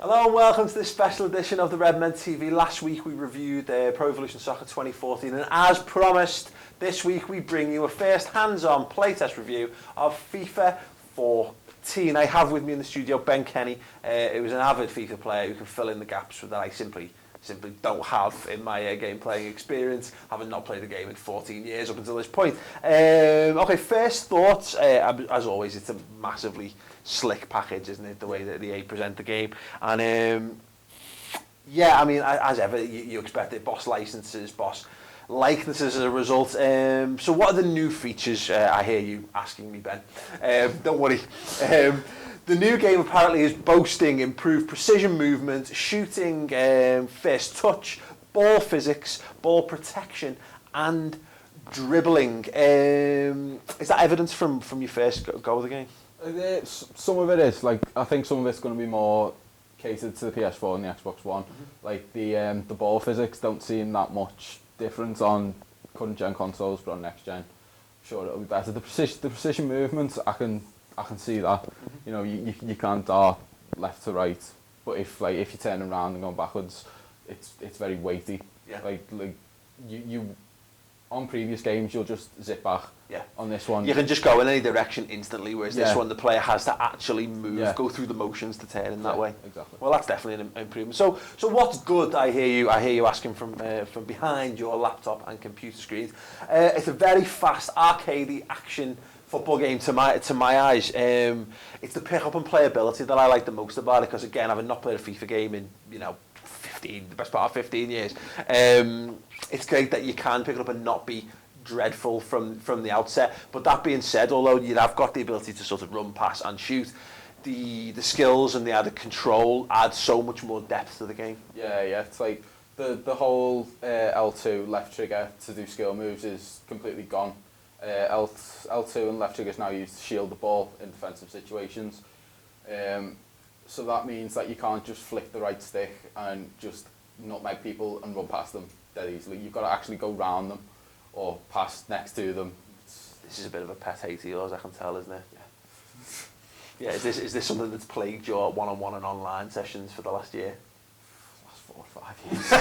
Hello and welcome to this special edition of the Redmen TV. Last week we reviewed Pro Evolution Soccer 2014 and as promised, this week we bring you a first hands-on playtest review of FIFA 14. I have with me in the studio Ben Kenny, who is an avid FIFA player who can fill in the gaps that I simply don't have in my game playing experience, having not played the game in 14 years up until this point. Okay, first thoughts, as always, it's a massively slick package, isn't it, the way that the EA present the game, and yeah, I mean, as ever, you expect it, boss licenses, boss likenesses as a result. So what are the new features, I hear you asking me, Ben? Don't worry. The new game apparently is boasting improved precision movement, shooting, first touch, ball physics, ball protection, and dribbling. Is that evidence from your first go of the game? Some of it is. Like, I think some of it's going to be more catered to the PS4 and the Xbox One. Mm-hmm. Like the ball physics don't seem that much different on current gen consoles, but on next gen, sure it'll be better. The precision movement, I can see that. Mm-hmm. You know, you can't dart left to right, but if you turn around and go backwards, it's very weighty. Yeah. Like you on previous games you'll just zip back. Yeah. On this one, you can just go in any direction instantly, whereas this one the player has to actually move, go through the motions to turn in that way. Exactly. Well, that's definitely an improvement. So what's good? I hear you asking from behind your laptop and computer screens. It's a very fast, arcadey action football game to my eyes. It's the pick up and playability that I like the most about it, because again, having not played a FIFA game in the best part of 15 years, it's great that you can pick it up and not be dreadful from the outset. But that being said, although you have got the ability to sort of run, pass and shoot, the skills and the added control add so much more depth to the game. Yeah, it's like the whole L2 left trigger to do skill moves is completely gone. L2 and left trigger is now used to shield the ball in defensive situations. So that means that you can't just flick the right stick and just nutmeg people and run past them dead easily. You've got to actually go round them or pass next to them. This is a bit of a pet hate of yours, I can tell, isn't it? Yeah. Yeah. Is this something that's plagued your one-on-one and online sessions for the last year? Last 4 or 5 years.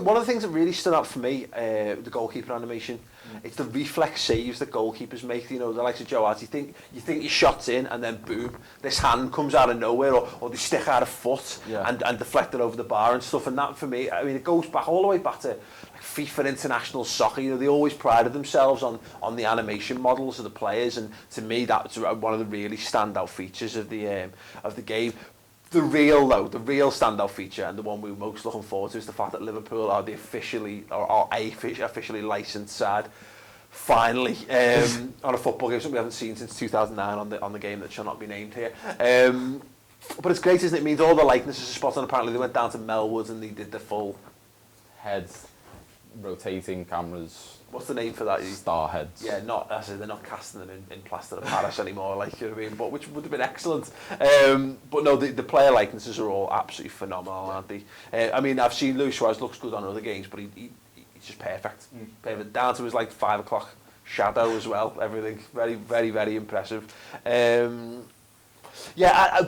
One of the things that really stood out for me, the goalkeeper animation. It's the reflex saves that goalkeepers make. You know, the likes of Joe Hart, you think your shot's in, and then boom, this hand comes out of nowhere, or they stick out a foot and deflect it over the bar and stuff. And that, for me, I mean, it goes back all the way back to like FIFA International Soccer. You know, they always prided themselves on the animation models of the players, and to me, that's one of the really standout features of the game. The real standout feature, and the one we're most looking forward to, is the fact that Liverpool are the officially licensed side, finally, on a football game, something we haven't seen since 2009 on the game that shall not be named here. But it's great, isn't it? It means all the likenesses are spot on. Apparently they went down to Melwood and they did the full heads, rotating cameras. What's the name for that? Star heads. Yeah, they're not casting them in plaster of Paris anymore, like, you know what I mean? But which would have been excellent. But no, the player likenesses are all absolutely phenomenal, aren't they? I mean, I've seen Luis Suarez looks good on other games, but he's just perfect. Perfect. Down to his like 5 o'clock shadow as well. Everything very, very, very impressive.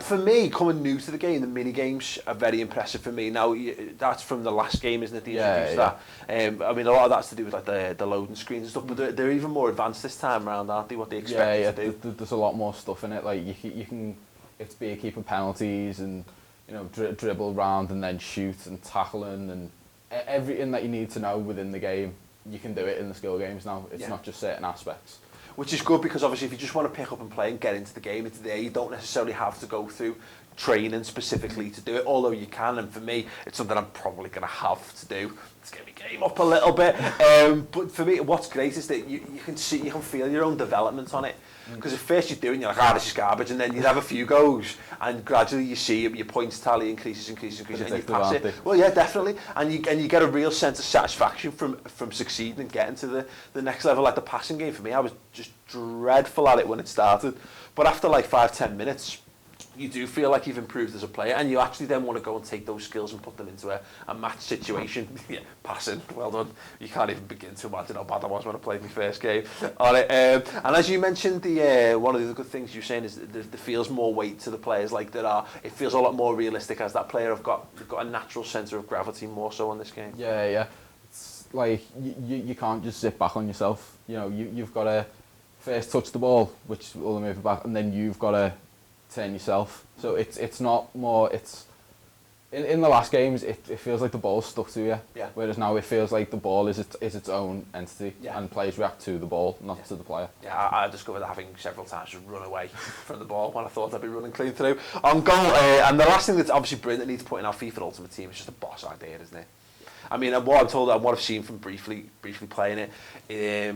For me, coming new to the game, the mini games are very impressive for me. Now, that's from the last game, isn't it? That. I mean, a lot of that's to do with like the loading screens and stuff, but they're even more advanced this time around, aren't they? What they expect to do. There's a lot more stuff in it. Like you can, it's be keeping penalties and dribble around and then shoot and tackling and everything that you need to know within the game. You can do it in the skill games now. It's not just certain aspects. Which is good, because obviously if you just want to pick up and play and get into the game, it's there. You don't necessarily have to go through training specifically to do it, although you can, and for me, it's something I'm probably going to have to do. Let's get my game up a little bit. But for me, what's great is that you can feel your own development on it. Because at first you're doing, you're like, this is garbage, and then you have a few goes, and gradually you see your points tally increases, and you pass it. Well, yeah, definitely, and you get a real sense of satisfaction from succeeding and getting to the next level. Like the passing game for me, I was just dreadful at it when it started, but after like 5-10 minutes, you do feel like you've improved as a player, and you actually then want to go and take those skills and put them into a match situation. Yeah, passing, well done. You can't even begin to imagine how bad I was when I played my first game. All right, and as you mentioned, one of the good things you're saying is that there feels more weight to the players. Like it feels a lot more realistic as that player. They've got a natural centre of gravity more so on this game. Yeah. It's like you can't just sit back on yourself. You know, you've got to first touch the ball, which will move it back, and then you've got to turn yourself. So it's not more, it's in the last games it feels like the ball's stuck to you. Yeah. Whereas now it feels like the ball is its own entity, and players react to the ball, not to the player. Yeah, I discovered having several times to run away from the ball when I thought I'd be running clean through. On goal, and the last thing that's obviously brilliant that needs putting our FIFA Ultimate Team is just a boss idea, isn't it? I mean, what I'm told and what I've seen from briefly playing it,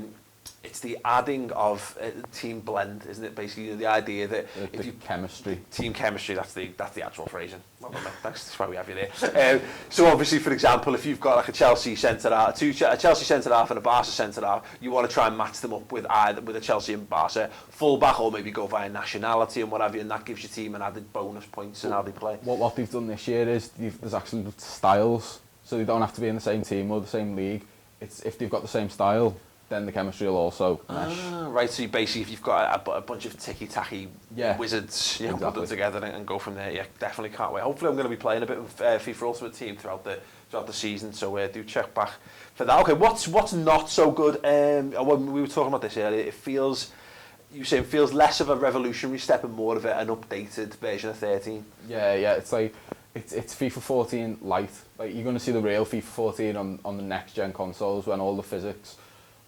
it's the adding of team blend, isn't it? Basically, the idea that if you chemistry, team chemistry, that's the actual phrasing. Well, that's why we have you there. So obviously, for example, if you've got like a Chelsea centre half, a Chelsea centre half and a Barca centre half, you want to try and match them up with either a Chelsea and Barca full back, or maybe go via nationality and what have you, and that gives your team an added bonus points in how they play. What they've done this year is there's actually styles, so they don't have to be in the same team or the same league. It's if they've got the same style, then the chemistry will also mesh. Right, so you basically, if you've got a bunch of ticky-tacky wizards, you know, put them together and go from there. Yeah, definitely can't wait. Hopefully I'm going to be playing a bit of FIFA Ultimate Team throughout the season, so do check back for that. Okay, what's not so good? When we were talking about this earlier, it feels less of a revolutionary step and more of an updated version of 13. Yeah, it's like it's FIFA 14 light. Like you're going to see the real FIFA 14 on the next gen consoles when all the physics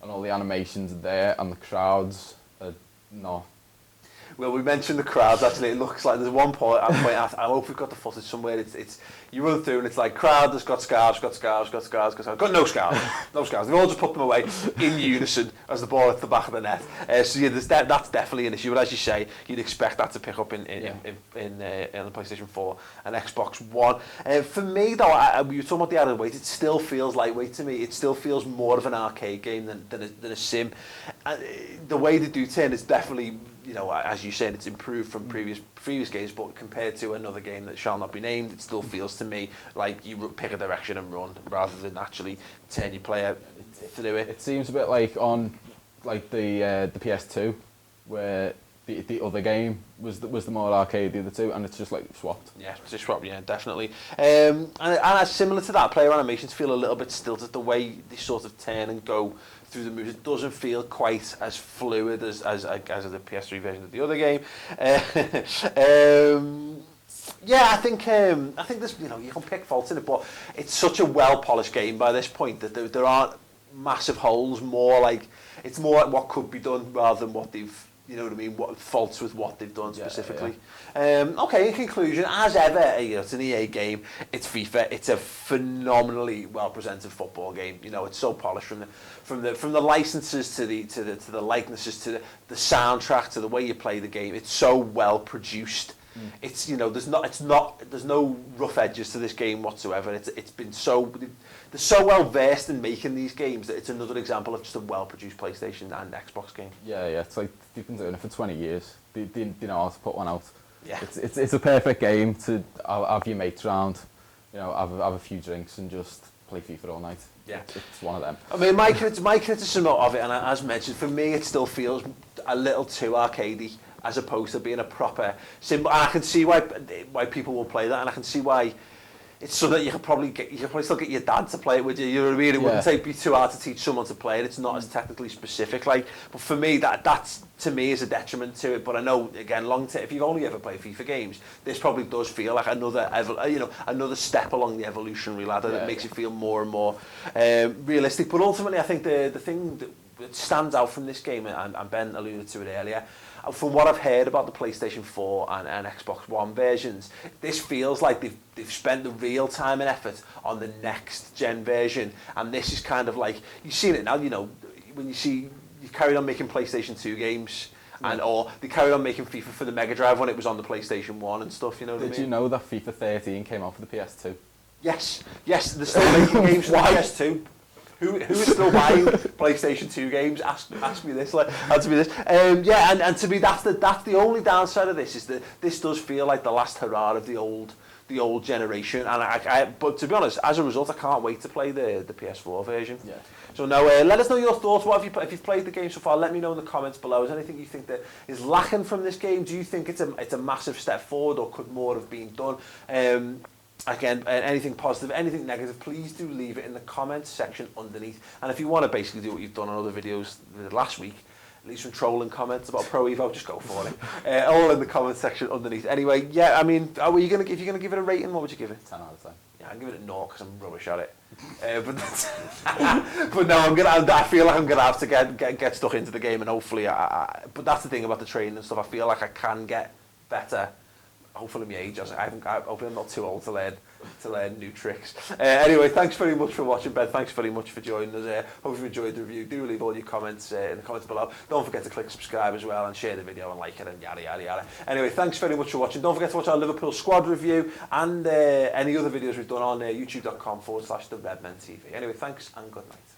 and all the animations are there, and the crowds are not. Well, we mentioned the crowds. Actually, it looks like there's one point. I hope we've got the footage somewhere. It's you run through and it's like crowd that's got scarves, got no scarves, no scarves. They've all just put them away in unison as the ball hits the back of the net. So yeah, that's definitely an issue. But as you say, you'd expect that to pick up in the PlayStation 4 and Xbox One. For me, though, we were talking about the added weight. It still feels lightweight to me. It still feels more of an arcade game than a sim. The way they do turn is definitely, you know, as you said, it's improved from previous games, but compared to another game that shall not be named, it still feels to me like you pick a direction and run rather than actually turn your player through it. It seems a bit like on like the PS2, where the other game was the more arcade, the other two, and it's just like swapped. Yeah, it's just swapped. Yeah, definitely. And as similar to that, player animations feel a little bit stilted. The way they sort of turn and go through the moves, it doesn't feel quite as fluid as the PS3 version of the other game. Yeah, I think there's, you know, you can pick faults in it, but it's such a well polished game by this point that there aren't massive holes. It's more like what could be done rather than what they've, you know what I mean, what faults with what they've done specifically. Okay, in conclusion, as ever, you know, it's an EA game, it's FIFA, it's a phenomenally well presented football game. You know, it's so polished from the licenses to the likenesses to the soundtrack to the way you play the game. It's so well produced. It's, you know, there's no rough edges to this game whatsoever. It's been they're so well versed in making these games that it's another example of just a well produced PlayStation and Xbox game. Yeah, it's like they've been doing it for 20 years. They know how to put one out. Yeah. It's a perfect game to have your mates round, you know, have a few drinks and just play FIFA all night. Yeah, it's one of them. I mean, my criticism of it, and as mentioned, for me, it still feels a little too arcadey as opposed to being a proper sim. And I can see why people will play that, and I can see why it's so that you could probably still get your dad to play it with you. You know what I mean? It wouldn't be too hard to teach someone to play it. It's not as technically specific, like. But for me, that's to me is a detriment to it. But I know, again, if you've only ever played FIFA games, this probably does feel like another step along the evolutionary ladder that makes it feel more and more realistic. But ultimately, I think the thing that stands out from this game, and Ben alluded to it earlier, from what I've heard about the PlayStation 4 and Xbox One versions, this feels like they've spent the real time and effort on the next gen version, and this is kind of like, you've seen it now, you know, when you carried on making PlayStation 2 games, or they carried on making FIFA for the Mega Drive when it was on the PlayStation 1 and stuff, you know what I mean? Did you know that FIFA 13 came out for the PS2? Yes, they're still making games for the PS2. who is still buying PlayStation 2 games? Ask me this. Answer me this. Yeah, and to me, that's the only downside of this, is that this does feel like the last hurrah of the old generation. And but to be honest, as a result, I can't wait to play the PS4 version. Yeah. So now, let us know your thoughts. What have if you've played the game so far? Let me know in the comments below. Is there anything you think that is lacking from this game? Do you think it's a massive step forward, or could more have been done? Again, anything positive, anything negative, please do leave it in the comments section underneath. And if you want to basically do what you've done on other videos last week, leave some trolling comments about Pro Evo, just go for it. All in the comments section underneath. Anyway, yeah, I mean, if you're going to give it a rating, what would you give it? 10 out of 10. Yeah, I'd give it a 0 because I'm rubbish at it. But no, I feel like I'm gonna have to get stuck into the game, and hopefully, but that's the thing about the training and stuff. I feel like I can get better. Hopefully, my age. Hopefully, I'm not too old to learn new tricks. Anyway, thanks very much for watching, Ben. Thanks very much for joining us. Hope you enjoyed the review. Do leave all your comments in the comments below. Don't forget to click subscribe as well, and share the video and like it, and yada yada yada. Anyway, thanks very much for watching. Don't forget to watch our Liverpool squad review and any other videos we've done on youtube.com/the Redmen TV. Anyway, thanks and good night.